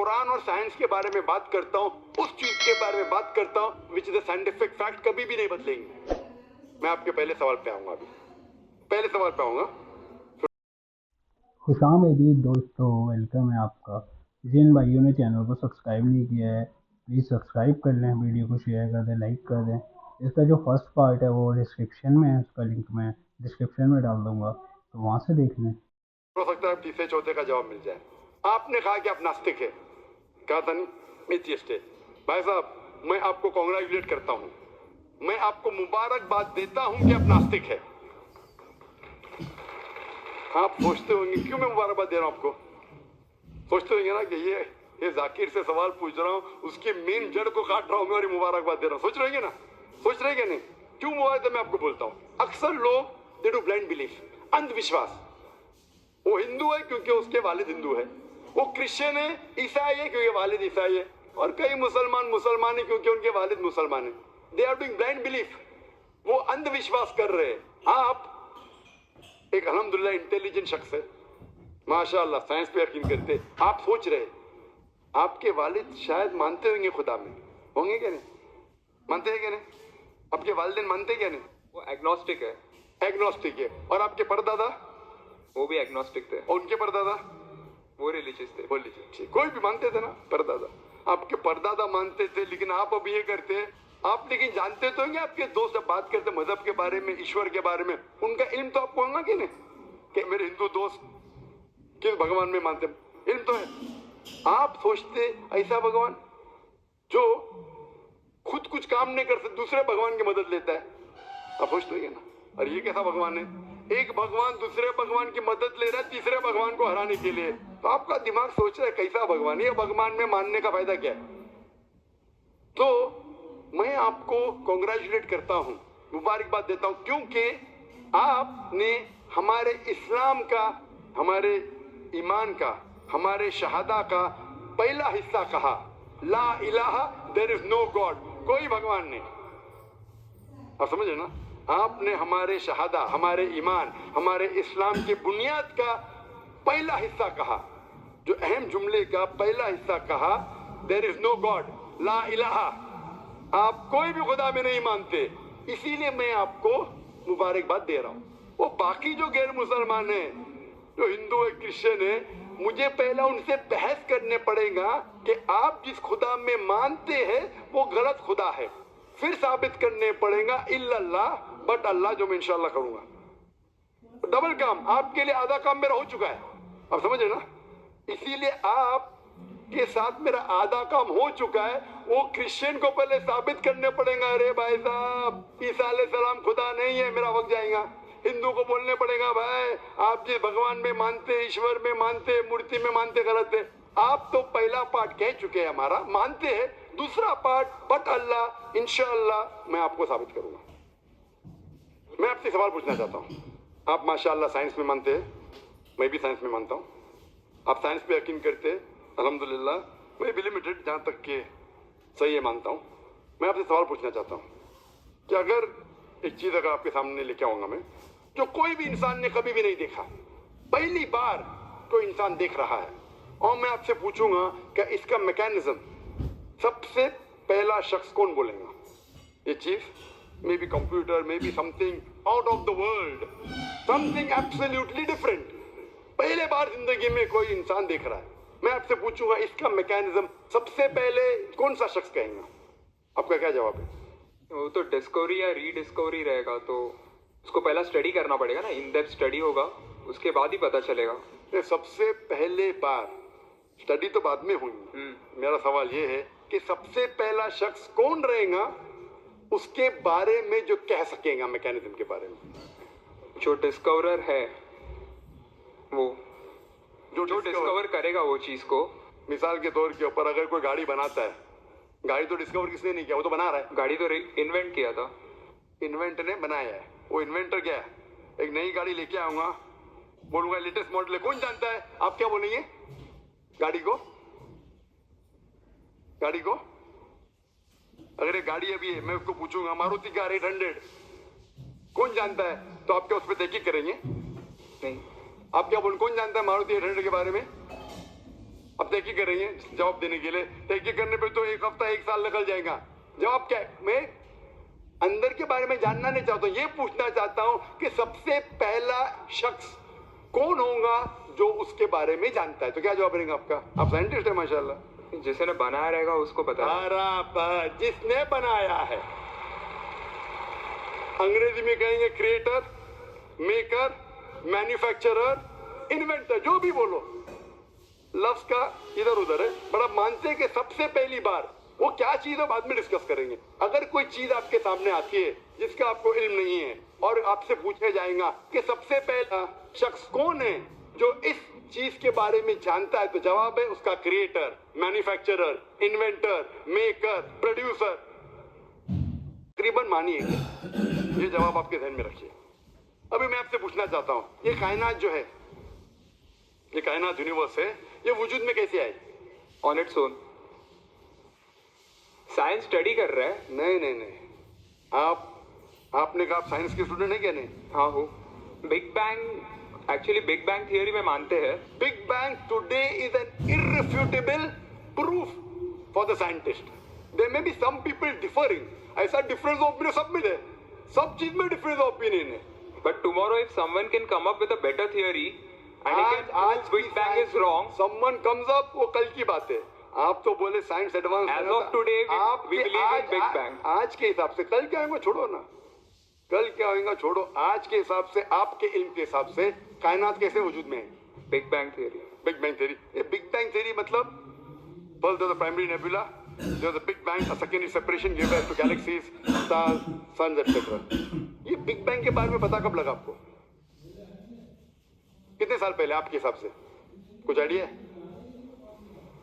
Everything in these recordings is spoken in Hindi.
कुरान और साइंस के बारे में बात करता हूँ, उस चीज के बारे में बात करता हूँ विच द साइंटिफिक फैक्ट कभी भी नहीं बदलेंगे। मैं आपके पहले सवाल पे आऊंगा, अभी पहले सवाल पे आऊंगा। खुशामदीद दोस्तों, वेलकम है आपका। जिन भाइयों ने चैनल को सब्सक्राइब नहीं किया है प्लीज़ सब्सक्राइब कर लें, वीडियो को शेयर कर दें, लाइक कर दें। इसका जो फर्स्ट पार्ट है वो डिस्क्रिप्शन में है, उसका लिंक मैं डिस्क्रिप्शन में डाल दूंगा, तो वहाँ से देख लें। हो सकता है तीसरे चौथे का जवाब मिल जाए। आपने कहा कि आप नास्तिक है, कहा था नहीं एथियस्ट है। भाई साहब, मैं आपको कॉन्ग्रेचुलेट करता हूँ, मैं आपको मुबारकबाद देता हूँ कि आप नास्तिक है। आप सोचते होंगे क्यों मैं मुबारकबाद दे रहा हूँ आपको, सोचते होंगे ना कि ये जाकिर से सवाल पूछ रहा हूँ, उसकी मेन जड़ को काट रहा हूँ और मुबारकबाद दे रहा हूँ। सोच रहे ना, सोच रहे नहीं? क्यों मुबारक मैं आपको बोलता हूँ। अक्सर लोग दे डू ब्लाइंड बिलीफ, अंधविश्वास। वो हिंदू है क्योंकि उसके वालिद हिंदू है, वो क्रिश्चियन है, ईसाई है क्योंकि वालिद ईसाई है, और कई मुसलमान है क्योंकि उनके वालिद मुसलमान है। They are doing blind belief, वो अंधविश्वास कर रहे हैं। आप एक अल्हम्दुलिल्लाह इंटेलिजेंट शख्स है, माशाअल्लाह, साइंस पे यकीन करते। आप सोच रहे आपके वालिद शायद मानते होंगे खुदा में, होंगे क्या नहीं, मानते हैं क्या नहीं? आपके वालिदैन मानते क्या नहीं? वो एग्नोस्टिक है। एग्नोस्टिक है। और आपके परदादा? वो भी एग्नोस्टिक थे। और उनके परदादा? वो रिलीजियस थे। वो रिलीजियस, कोई भी मानते थे ना परदादा। आपके परदादा मानते थे, लेकिन आप अब ये करते आप, लेकिन जानते तो होंगे आपके दोस्त जब बात करते मजहब के बारे में, ईश्वर के बारे में, उनका इल्म तो आपको होगा कि नहीं कि मेरे हिंदू दोस्त किस भगवान में मानते, इल्म तो है। आप सोचते ऐसा भगवान जो खुद कुछ काम नहीं कर सकते, दूसरे भगवान की मदद लेता है। आप सोचते हैं ना, और ये कैसा भगवान है? एक भगवान दूसरे भगवान की मदद ले रहा है तीसरे भगवान को हराने के लिए। तो आपका दिमाग सोच रहा है कैसा भगवान है, भगवान में मानने का फायदा क्या है? तो मैं आपको कॉन्ग्रेचुलेट करता हूं, मुबारकबाद देता हूं, क्योंकि आपने हमारे इस्लाम का, हमारे ईमान का, हमारे शहादा का पहला हिस्सा कहा, ला इलाहा, देयर इज नो गॉड, कोई भगवान नहीं। आप समझे ना? आपने हमारे शहादा, हमारे ईमान, हमारे इस्लाम की बुनियाद का पहला हिस्सा कहा, जो अहम जुमले का पहला हिस्सा कहा, देयर इज नो गॉड, ला इलाहा, आप कोई भी खुदा में नहीं मानते। इसीलिए मैं आपको मुबारकबाद दे रहा हूं। वो बाकी जो गैर मुसलमान है, जो हिंदू है, क्रिश्चियन है, मुझे पहला उनसे बहस करने पड़ेगा कि आप जिस खुदा में मानते हैं वो गलत खुदा है, फिर साबित करने पड़ेगा इल्लल्लाह, बट अल्लाह, जो मैं इंशाल्लाह करूंगा। डबल काम, आपके लिए आधा काम मेरा हो चुका है, आप समझे ना? इसीलिए आप के साथ मेरा आधा काम हो चुका है। वो क्रिश्चियन को पहले साबित करने पड़ेगा, अरे भाई साहब ईसा अलैहिस्सलाम खुदा नहीं है, मेरा वक्त जाएगा। हिंदू को बोलने पड़ेगा, भाई आप जिस भगवान में मानते, ईश्वर में मानते, मूर्ति में मानते, गलत है। आप तो पहला पार्ट कह चुके हैं, हमारा मानते हैं, दूसरा पार्ट बट अल्लाह, इंशाअल्लाह मैं आपको साबित करूंगा। मैं आपसे सवाल पूछना चाहता हूँ। आप माशाअल्लाह साइंस में मानते हैं, मैं भी साइंस में मानता हूँ, आप साइंस पे यकीन करते हैं, अल्हम्दुलिल्लाह। मैं भी लिमिटेड जहाँ तक के सही है मानता हूँ। मैं आपसे सवाल पूछना चाहता हूँ कि अगर एक चीज़ अगर आपके सामने लेके आऊँगा मैं, जो कोई भी इंसान ने कभी भी नहीं देखा, पहली बार कोई इंसान देख रहा है, और मैं आपसे पूछूंगा कि इसका मैकेनिज्म, सबसे पहला शख्स कौन बोलेगा? ये चीज may be computer, may be something out of the world, something absolutely different, पहले बार जिंदगी में कोई इंसान देख रहा है। मैं आपसे पूछूंगा इसका मैकेनिज्म सबसे पहले कौन सा शख्स कहेगा? आपका क्या जवाब है? वो तो डिस्कवरी या रीडिस्कवरी रहेगा, तो उसको पहला स्टडी करना पड़ेगा ना, इन डेप्थ स्टडी होगा, उसके बाद ही पता चलेगा। ये सबसे पहले बार, स्टडी तो बाद में हुई। मेरा सवाल ये है कि सबसे पहला शख्स कौन रहेगा उसके बारे में जो कह सकेगा मैकेनिज्म के बारे में? जो डिस्कवरर है, वो जो डिस्कवर डिस्कवर करेगा वो चीज को। मिसाल के तौर के ऊपर अगर कोई गाड़ी बनाता है, गाड़ी तो डिस्कवर किसने नहीं किया, वो तो बना रहा है। गाड़ी तो इन्वेंट किया था, इन्वेंटर ने बनाया है। वो इन्वेंटर क्या है? एक नई गाड़ी लेके आऊंगा, बोलूंगा लेटेस्ट मॉडल है, कौन जानता है? आप क्या बोलेंगे? गाड़ी को, गाड़ी को अगर एक गाड़ी अभी है, मैं उसको पूछूंगा मारुति कार 800 कौन जानता है, तो आप क्या उस पर तहकीक करेंगे? नहीं। आप क्या बोल, कौन जानता है मारुति 800 के बारे में? अब तहकीक करेंगे जवाब देने के लिए। तहकीक करने पे तो 1 हफ्ता 1 साल निकल जाएगा। जवाब क्या है? मैं अंदर के बारे में जानना नहीं चाहता हूँ, ये पूछना चाहता हूँ कि सबसे पहला शख्स कौन होगा जो उसके बारे में जानता है। तो क्या जवाब रहेगा आपका? आप साइंटिस्ट है माशाल्लाह। जिसने बनाया रहेगा उसको पता है। बराबर, जिसने बनाया है। अंग्रेजी में कहेंगे क्रिएटर, मेकर, मैन्युफैक्चरर, इन्वेंटर, जो भी बोलो, लफ्ज का इधर उधर है। पर आप मानते हैं कि सबसे पहली बार वो क्या चीज है बाद में डिस्कस करेंगे। अगर कोई चीज आपके सामने आती है जिसका आपको इल्म नहीं है और आपसे पूछा जाएगा कि सबसे पहला शख्स कौन है जो इस चीज के बारे में जानता है, तो जवाब है उसका creator, manufacturer, inventor, maker, producer. तकरीबन मानिए ये जवाब आपके ध्यान में रखिए। अभी मैं आपसे पूछना चाहता हूं, ये कायनात जो है, ये कायनात यूनिवर्स है, ये वजूद में कैसे आई? On its own. Science study कर रहा है। नहीं नहीं नहीं, आपने कहा आप साइंस के स्टूडेंट है क्या? नहीं। हाँ हूँ। Big bang, actually big bang theory में मानते हैं। Big bang today is an irrefutable proof for the scientist. There may be some people differing, ऐसा डिफरेंस ऑफ ओपिनियन सब में है, सब चीज में डिफरेंस ऑफ ओपिनियन है। But tomorrow if someone can come up with a better theory and he can prove Big Bang is wrong, someone comes up, वो कल की बात है। आप तो बोले science advance. as of today we believe in Big Bang. आज के हिसाब से कल क्या होगा छोड़ो ना, कल क्या होगा छोड़ो। आज के हिसाब से, आपके इल्म के हिसाब से कायनात कैसे वजूद में है? Big Bang theory. Big bang theory. ये बिग बैंग थ्योरी मतलब first there was a primary nebula, there was a big bang, a secondary separation gave rise to galaxies, stars, suns, etc. ये बिग बैंग के बारे में पता कब लगा आपको? कितने साल पहले आपके हिसाब से? कुछ आइडिया है?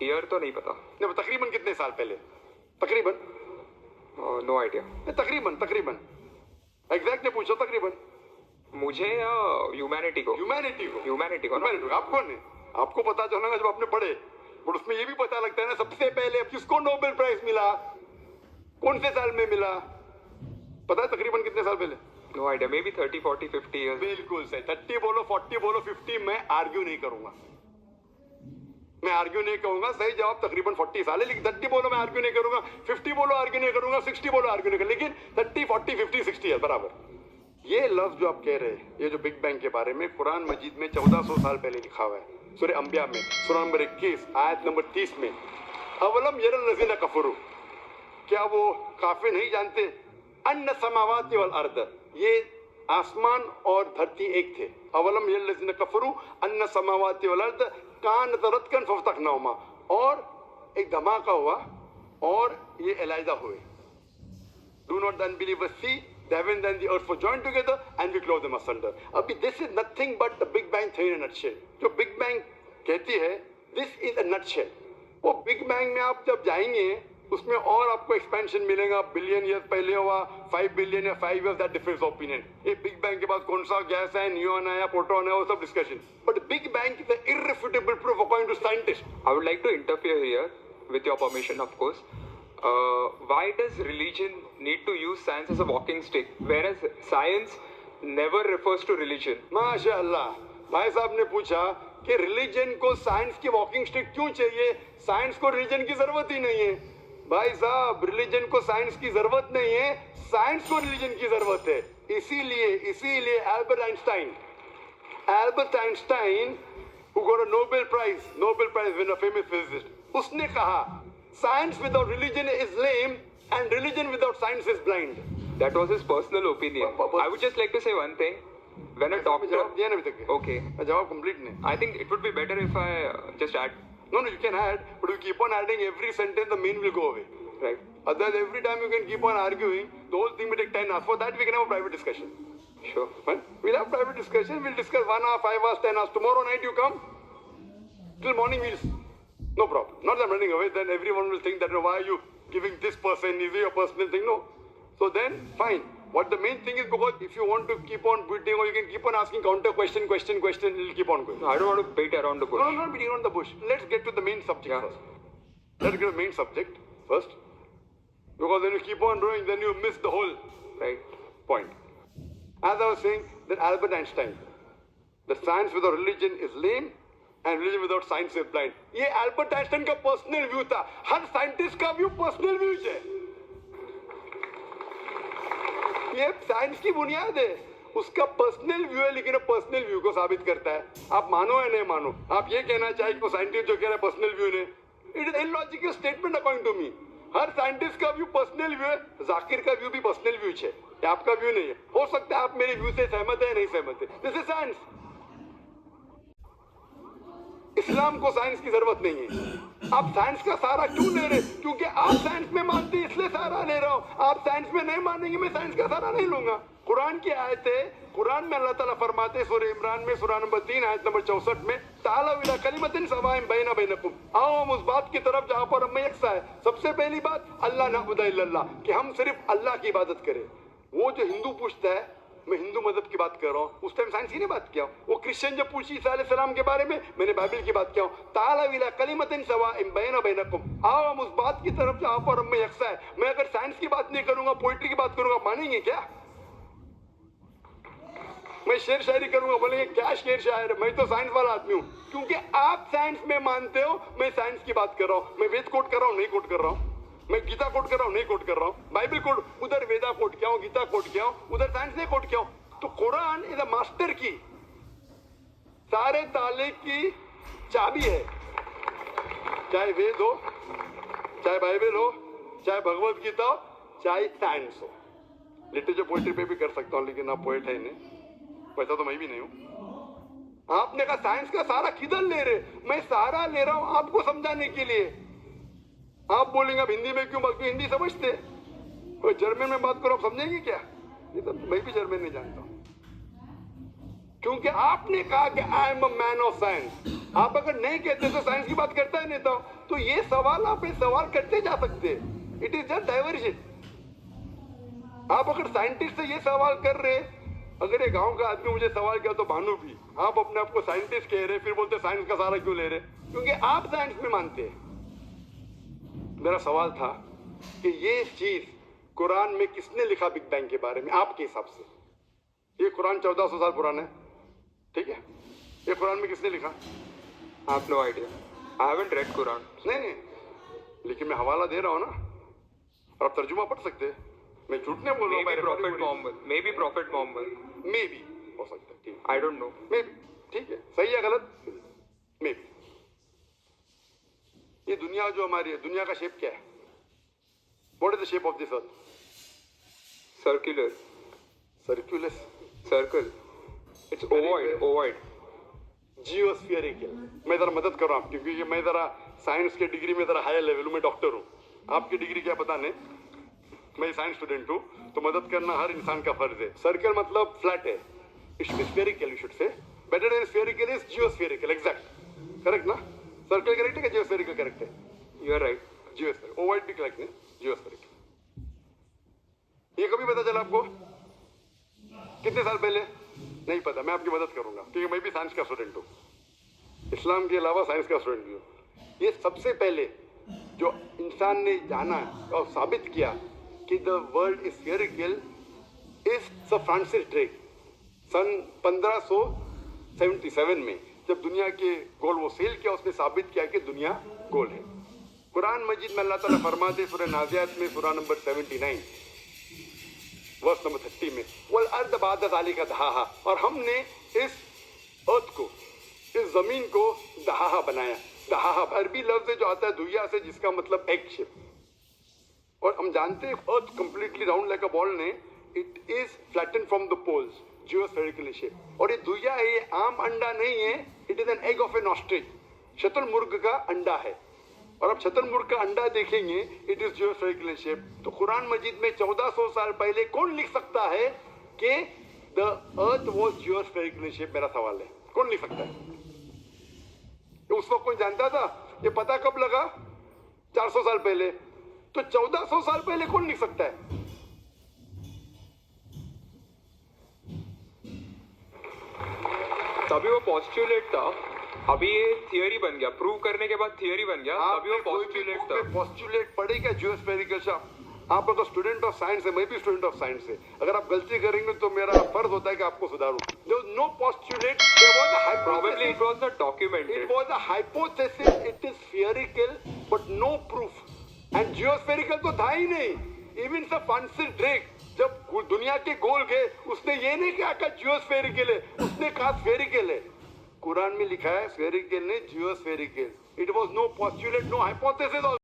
Year तो नहीं पता। नहीं, तकरीबन कितने साल पहले? तकरीबन? No idea. तकरीबन एग्जैक्ट ने पूछो। तकरीबन मुझे या ह्यूमैनिटी को? ह्यूमैनिटी को ना? आप कौन है? आपको पता चलेगा जब आपने पढ़े। और उसमें ये भी पता लगता है ना सबसे पहले किसको नोबेल प्राइज मिला, कौन से साल में मिला, पता है तकरीबन कितने साल पहले? No idea. Maybe 30, 40, 50 years. बिल्कुल सही। 30 बोलो, 40 बोलो, 50, मैं आर्ग्यू नहीं करूंगा। सही जवाब तकरीबन 40 साल है, लेकिन 30 बोलो मैं आर्ग्यू नहीं करूंगा, 50 बोलो आर्ग्यू नहीं करूंगा, 60 बोलो आर्ग्यू नहीं करूंगा, लेकिन 30, 40, 50, 60 है बराबर। ये लफ्ज जो आप कह रहे हैं, ये जो बिग बैंग के बारे में कुरान मजीद में 1400 साल पहले लिखा हुआ है। सूरह अंबिया में सूरह नंबर 21 आयत नंबर 30 में, अवलम यरल लज़ीना कफरू, क्या वो काफिर नहीं जानते, अन्ना समावाति वल अर्द, ये आसमान और धरती एक थे। अवलम यरल लज़ीना कफरू अन्ना समावाति वल अर्द कानत रतकन फफ्तकनाहुमा, और एक धमाका हुआ और ये अलहदा हुए। Do not the unbelievers see the heavens and the earth were joined together and we close them asunder. अभी this is nothing but the Big Bang theory in a nutshell. जो Big Bang कहती है, this is a nutshell. वो Big Bang में आप जब जाएंगे उसमें और आपको एक्सपेंशन मिलेगा। बिलियन ईयर्स पहले हुआ, 5 बिलियन या 5 ईयर्स, दैट डिफरेंस ओपिनियन। ये बिग बैंग के बाद कौन सा गैस है, न्यून है या प्रोटॉन है, वो सब discussion. But big bang is the irrefutable proof according to scientist. I would like to interfere here, with your permission, of course. Why does religion need to use science as a walking stick, whereas science never refers to religion? माशाअल्लाह, भाई साहब ने पूछा कि रिलीजन को साइंस की वॉकिंग स्टिक क्यों चाहिए? साइंस को रिलीजन की जरूरत ही नहीं है। भाई साहब, रिलीजन को साइंस की जरूरत नहीं है, साइंस को रिलीजन की जरूरत है। इसीलिए Albert Einstein who got a Nobel Prize winner, famous physicist, उसने कहा science without religion is lame and religion without science is blind. That was his personal opinion. I would just like to say one thing. When a doctor... जवाब दिया ना अभी तक? Okay. जवाब कंप्लीट नहीं। I think it would be better if I just add. No, you can add, but you keep on adding every sentence, the meaning will go away. Right. Otherwise, every time you can keep on arguing, the whole thing will take 10 hours. For that, we can have a private discussion. Sure. Fine? We'll have private discussion. We'll discuss 1 hour, 5 hours, 10 hours. Tomorrow night you come. Till morning no problem. Not that I'm running away. Then everyone will think that why are you giving this person? Is it your personal thing? No. So then, fine. What the main thing is, because if you want to keep on beating, or you can keep on asking counter question, it'll keep on going. No, I don't want to beat around the bush. No, not beating around the bush. Let's get to the main subject first. Let's get to the main subject first. Because when you keep on doing, then you miss the whole point. As I was saying, that Albert Einstein, the science without religion is lame and religion without science is blind, ये एल्बर्ट आइंस्टाइन का पर्सनल व्यू था। हर साइंटिस्ट का व्यू पर्सनल व्यू है, ये साइंस की बुनियाद है, उसका पर्सनल व्यू है, लेकिन पर्सनल व्यू को साबित करता है। आप मानो या नहीं मानो, आप ये कहना चाहिए कि साइंटिस्ट जो कह रहा है पर्सनल व्यू ने, it is illogical statement according to me. हर साइंटिस्ट का व्यू पर्सनल व्यू है, जाकिर का व्यू भी पर्सनल व्यू है, ये आपका व्यू नहीं है। हो सकता है आप मेरे व्यू से सहमत है या नहीं सहमत है, दिस इज साइंस। इस्लाम को साइंस की जरूरत नहीं है। आप साइंस का सहारा क्यों ले रहे? क्योंकि आप साइंस में मानते हैं इसलिए सहारा ले रहा हूं। आप साइंस में नहीं मानेंगे, मैं साइंस का सहारा नहीं लूंगा। कुरान की आयत है, कुरान में अल्लाह ताला फरमाते हैं सूरह इमरान में सूरह नंबर 3 आयत नंबर 64 में, ताला इला कलिमतिन सवाइन बैना बैनकुम, आओ हम उस बात की तरफ जहां पर हम यकसा है। सबसे पहली बात अल्लाह नअबुद इल्लल्लाह, कि हम सिर्फ अल्लाह की इबादत करें। वो जो हिंदू पूछता है, मैं हिंदू मजहब की बात कर रहा हूँ, उस टाइम साइंस की नहीं बात किया। वो क्रिश्चियन जब पूछी ईसा अलैहिस्सलाम के बारे में, मैंने बाइबल की बात किया हूँ। ताला इला कलिमतिन सवाइन बैना बैनकुम, आओ हम उस बात की तरफ जहां पर हम यकसा है। मैं अगर साइंस की बात नहीं करूंगा, पोइट्री की बात करूंगा, मानेंगे क्या? मैं शेर शायरी करूंगा, बोलेंगे क्या शेर शायर है? मैं तो साइंस वाला आदमी हूँ। क्योंकि आप साइंस में मानते हो, मैं साइंस की बात कर रहा हूँ। मैं वेद कोट कर रहा हूँ, नहीं कोट कर रहा हूँ। मैं गीता कोट कर रहा हूँ, नहीं कोट कर रहा हूँ। बाइबल कोट, उधर वेदा कोट किया हूँ, गीता कोट किया हूँ, उधर साइंस नहीं कोट किया हूँ। तो कुरान इज अ मास्टर की, सारे ताले की चाबी है। चाहे वेद हो, चाहे बाइबल हो, चाहे भगवत गीता हो, चाहे साइंस हो। लिटरेचर पोइट्री पे भी कर सकता हूँ, लेकिन आप पोएट है नहीं, वैसा तो मैं भी नहीं हूं। आपने कहा साइंस का सहारा किधर ले रहे? मैं सहारा ले रहा हूं आपको समझाने के लिए। आप बोलेंगे अब हिंदी में क्यों बात? हिंदी समझते? कोई जर्मन में बात करो, आप समझेंगे क्या? ये तो मैं भी जर्मन नहीं जानता हूं। क्योंकि आपने कहा कि I am a man of science. आप अगर नहीं कहते तो साइंस की बात करता ही नहीं था। तो ये सवाल आप सवाल करते जा सकते, इट इज जस्ट डाइवर्जन। आप अगर साइंटिस्ट से ये सवाल कर रहे, अगर ये गांव का आदमी मुझे सवाल किया तो भानु भी, आप अपने आप को साइंटिस्ट कह रहे, फिर बोलते साइंस का सहारा क्यों ले रहे? क्योंकि आप साइंस में मानते हैं। मेरा सवाल था कि ये चीज कुरान में किसने लिखा बिग बैंग के बारे में आपके हिसाब से? ये कुरान 1400 साल पुराना है, ठीक है? ये कुरान में किसने लिखा? I have no idea. I haven't read Quran. नहीं, लेकिन मैं हवाला दे रहा हूँ ना, और आप तर्जुमा पढ़ सकते हैं। मैं झूठ नहीं बोल रहा हूँ। Maybe Prophet Muhammad. Maybe Prophet Muhammad. मे भी हो सकता है, ठीक। I don't know. मे भी, ठीक है, सही है गलत? मे भी। ये दुनिया जो हमारी है, दुनिया का शेप क्या है? What is the shape of this earth? Circular. सर्कुलस, Circle. It's ovoid. Ovoid. जियोस्फेरिकल। मैं जरा मदद कर रहा हूँ, क्योंकि मैं जरा साइंस के डिग्री में जरा हायर लेवल में डॉक्टर हूँ। आपकी डिग्री क्या पता नहीं, मैं साइंस स्टूडेंट हूँ, तो मदद करना हर इंसान का फर्ज है। सर्कल मतलब फ्लैट है, it should be spherical, you should say. Better than spherical is geospherical, exact, correct ना? सर्कल करेक्ट है कि जियोस्फेरिकल करेक्ट है? You are right. Geospherical, ovoid भी करेक्ट है, जियोस्फेरिकल। ये कभी पता चला आपको? कितने साल पहले? नहीं पता, मैं आपकी मदद करूंगा, क्योंकि मैं भी साइंस का स्टूडेंट हूँ, इस्लाम के अलावा साइंस का स्टूडेंट भी हूँ। ये सबसे पहले जो इंसान ने जाना और साबित किया कि the world is spherical is sir Francis Drake. सन 1577 में जब दुनिया के गोल वो सेल किया, उसने साबित किया कि दुनिया गोल है। कुरान मजीद में अल्लाह ताला फरमाते सूरह नाज़ियात में सूरह नंबर 79 वर्स नंबर 30 में, वल अर्द बाद ज़ालिका दहाहा, और हमने इस अर्थ को, इस जमीन को दहाहा बनाया। दहाहा अरबी लफ्ज जो आता है दुनिया से, जिसका मतलब एग शेप। और हम जानते हैं earth completely round like a ball ने, it is flatten from the poles, geospherical shape. और ये दुनिया है, ये आम अंडा नहीं है, it is an egg of an ostrich, शतुरमुर्ग का अंडा है। और अब शतुरमुर्ग का अंडा देखेंगे, इट इज जियोस्फेरिकल शेप। तो कुरान मजीद में 1400 साल पहले कौन लिख सकता है कि द अर्थ वाज जियोस्फेरिकल शेप? मेरा सवाल है, कौन लिख सकता है? उस वक्त कोई जानता था? ये पता कब लगा? 400 साल पहले। तो 1400 साल पहले कौन लिख सकता है? तभी वो पोस्टुलेट था, अभी ये थियरी बन गया, प्रूव करने के बाद थियरी बन गया, तभी वो पोस्टुलेट था। पोस्टुलेट पढ़ेगा जियोस्फेरिकल शेप? आप अगर स्टूडेंट ऑफ साइंस है, मैं भी स्टूडेंट ऑफ साइंस है, अगर आप गलती करेंगे तो मेरा फर्ज होता है कि आपको सुधारूं। There was no postulate, there was a Probably hypothesis. it was not documented. It was a hypothesis, it is spherical, but no proof. And geospherical तो था ही नहीं। Even Sir Francis Drake जब दुनिया के गोल गए, उसने ये नहीं कहा कि जियोस्फेरिकल है, उसने कहा स्फेरिकल है। कुरान में लिखा है स्फेरिकल नहीं, जियोस्फेरिकल। It was no postulate, no hypothesis.